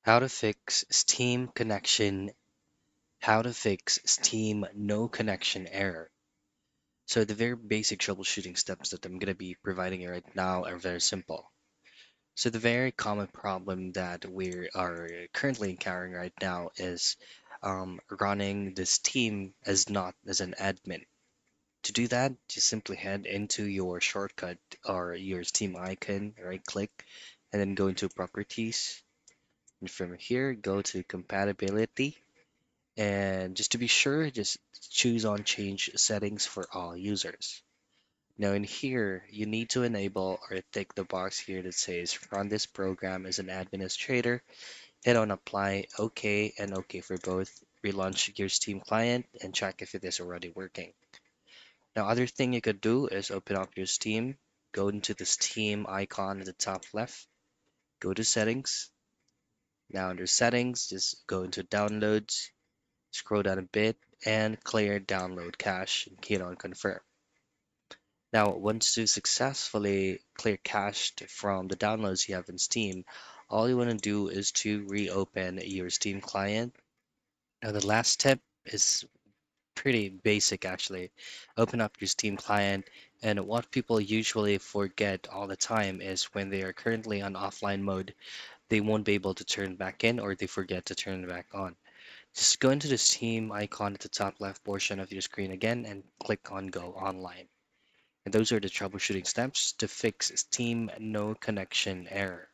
How to fix Steam no connection error. So the very basic troubleshooting steps that I'm going to be providing you right now are very simple. So the very common problem that we are currently encountering right now is running this team as not as an admin. To do that, just simply head into your shortcut or your Steam icon, right click, and then go into properties. And from here, go to compatibility. And just to be sure, just choose on change settings for all users. Now in here, you need to enable or tick the box here that says run this program as an administrator. Hit on apply, OK, and OK for both. Relaunch your Steam client and check if it is already working. Now other thing you could do is open up your Steam, go into the Steam icon at the top left, go to settings. Now under settings, just go into downloads, scroll down a bit, and clear download cache and hit on confirm. Now, once you successfully clear cached from the downloads you have in Steam, all you want to do is to reopen your Steam client. Now, the last step is pretty basic actually. Open up your Steam client, and what people usually forget all the time is when they are currently on offline mode, they won't be able to turn back in or they forget to turn it back on. Just go into the Steam icon at the top left portion of your screen again and click on Go Online. And those are the troubleshooting steps to fix Steam no connection error.